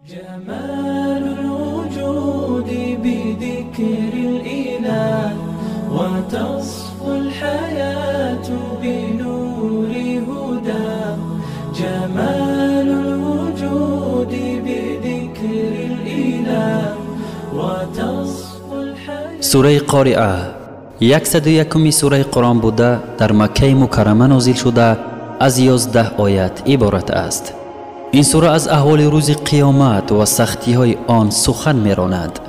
جمال الوجود بذكر الإله وتصفو الحياة بنور هدى. جمال الوجود بذكر الإله وتصفو الحياة. سوره قارعه 101 سوره قرآن بوده در مکه مکرمه نازل شده از 11 آیت عبارت است. این سوره از احوال روز قیامت و سختی های آن سخن میراند.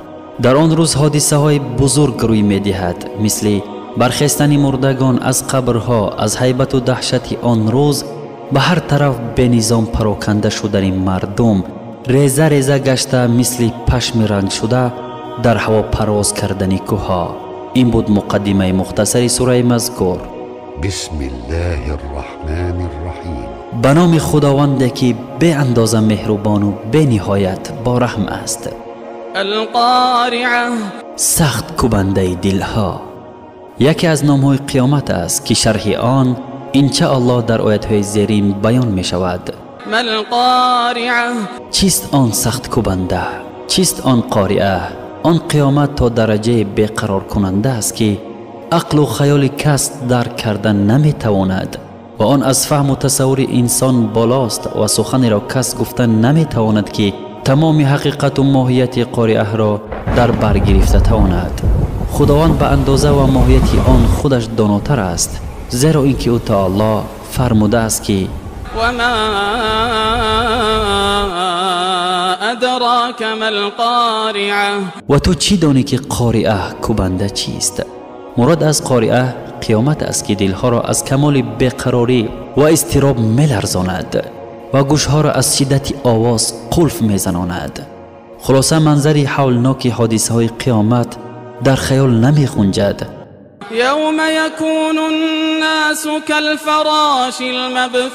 در آن روز حادثه های بزرگ روی میدهد، مثل برخاستن مردگان از قبرها. از هیبت و دهشت آن روز به هر طرف به نظام پراکنده شدن مردم ریزه ریزه گشته، مثل پشم رنگ شده در هوا پرواز کردن کوها. این بود مقدمه مختصر سوره مذکور. بسم الله الرحمن الرحیم. به نام خداوندی که به اندازه مهربان و به نهایت با رحم است. القارعه، سخت کوبنده دلها. یکی از نام‌های قیامت است که شرح آن انشاءالله در آیات‌های زیرین بیان می شود. ما القارعه، چیست آن سخت کوبنده؟ چیست آن قارعه؟ آن قیامت تا درجه بیقرار کننده است که عقل و خیال کس درک کردن نمی تواند و آن از فهم و تصور انسان بالاست و سخن را کس گفتن نمی تواند که تمام حقیقت و ماهیت قارعه را در بر گرفته تواند. خداوند به اندازه و ماهیت آن خودش داناتر است، زیرا اینکه او تعالی فرموده است که و ما ادراک ما القارعه. و تو چی دانی که قارعه کوبنده چیست؟ مراد از قارعه قیامت است که دلها را از کمال بیقراری و اضطراب می‌لرزاند و گوشها را از شدت آواز قلف می‌زناند. خلاصه منظری هولناک حادثه های قیامت در خیال نمی‌گنجد. یوم یکون الناس کالفراش المبثوث.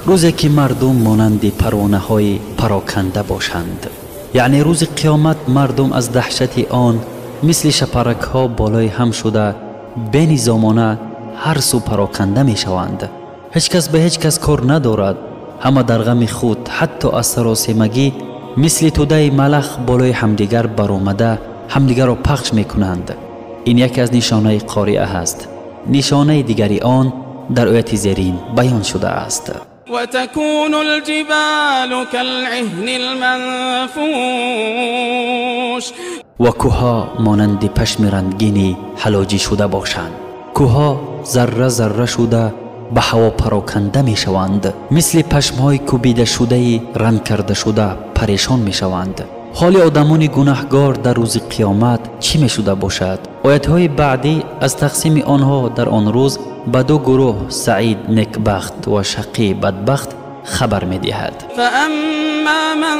روزی که مردم مانند پروانه های پراکنده باشند، یعنی روز قیامت مردم از دهشت آن مثل شپرک ها بالای هم شده به نظامانه هر سو پراکنده می شوند. هیچ کس به هیچ کس کار ندارد، همه در غم خود. حتی از سراسیمگی مثل توده ملخ بالای همدیگر برآمده همدیگر را پخش می کنند. این یکی از نشانه قارعه است. نشانه دیگری آن در آیت زیرین بیان شده است. و تکون الجبال کالعهن المنفوش. و کوها مانند پشم رنگینی حلاجی شده باشند. کوها ذره ذره شده به هوا پراکنده می شوند، مثل پشمهای کوبیده شده رنگ کرده شده پریشان می شوند. حال آدمان گناهگار در روز قیامت چی می شده باشد؟ آیت‌های بعدی از تقسیم آنها در آن روز به دو گروه، سعید نیکبخت و شقی بدبخت، خبر می دهد. فاما من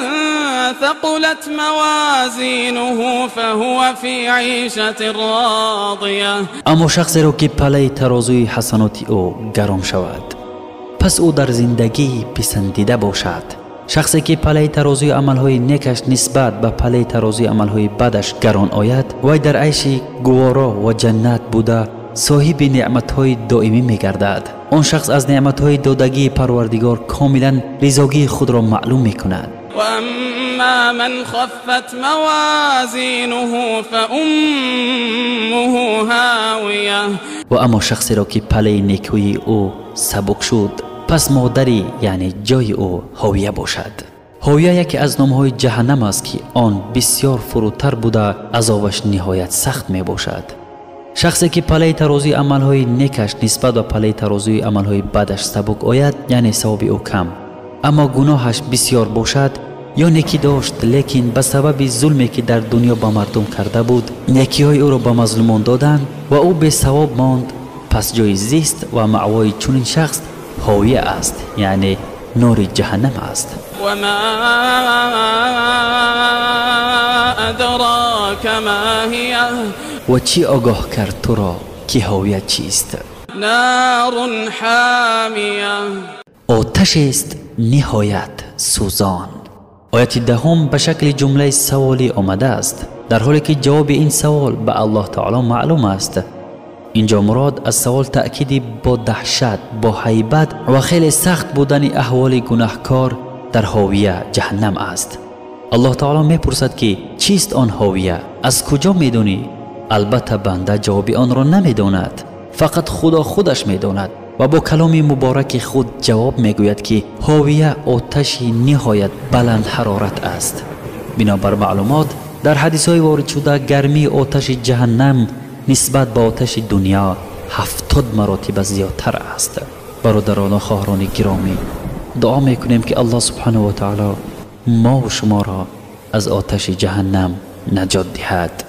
ثقلت موازینه فهو فی عیشة راضیه. اما شخصی را که پله ترازوی حسنات او گرم شود، پس او در زندگی پسندیده باشد. شخصی که پله ترازوی عملهای نیکش نسبت به پله ترازوی عملهای بدش گران آید، وی در عیش گوارا و جنت بوده صاحب نعمتهای دائمی می گردد. آن شخص از نعمتهای دادگی پروردگار کاملا رضاگی خود را معلوم می کند. و اما من خفت موازینه فامه هاویه. و اما شخصی را که پله نیکویی او سبک شد، پس مادری یعنی جای او هاویه باشد. هاویه یکی از نامهای جهنم است که آن بسیار فروتر بوده عذابش نهایت سخت می باشد. شخصی که پله ترازوی عملهای نیکش نسبت به پله ترازوی عملهای بدش سبک آید، یعنی ثواب او کم، اما گناهش بسیار باشد، یا نیکی داشت لیکن به سبب ظلمی که در دنیا با مردم کرده بود نیکی های او را به مظلومان دادند و او به ثواب ماند، پس جای زیست و مأوای چنین شخص هاویه است، یعنی نار جهنم است. و ما ادراک ما هی. و چی آگاه کرد تو را که هاویه چیست؟ نار حامیه. آتش است نهایت سوزان. آیت دهم به شکل جمله سوالی آمده است، در حالی که جواب این سوال به الله تعالی معلوم است. اینجا مراد از سوال تأکیدی با دهشت، با هیبت و خیلی سخت بودن احوال گناهکار در هاویه جهنم است. الله تعالی میپرسد که چیست آن هاویه؟ از کجا میدونی؟ البته بنده جواب آن را نمیداند، فقط خدا خودش میداند و با کلام مبارک خود جواب میگوید که هاویه آتشی نهایت بلند حرارت است. بنابر معلومات در حدیث های وارد شده گرمی آتش جهنم نسبت به آتش دنیا 70 مراتب زیادتر است. برادران و خواهران گرامی، دعا میکنیم که الله سبحانه و تعالی ما و شما را از آتش جهنم نجات دهد.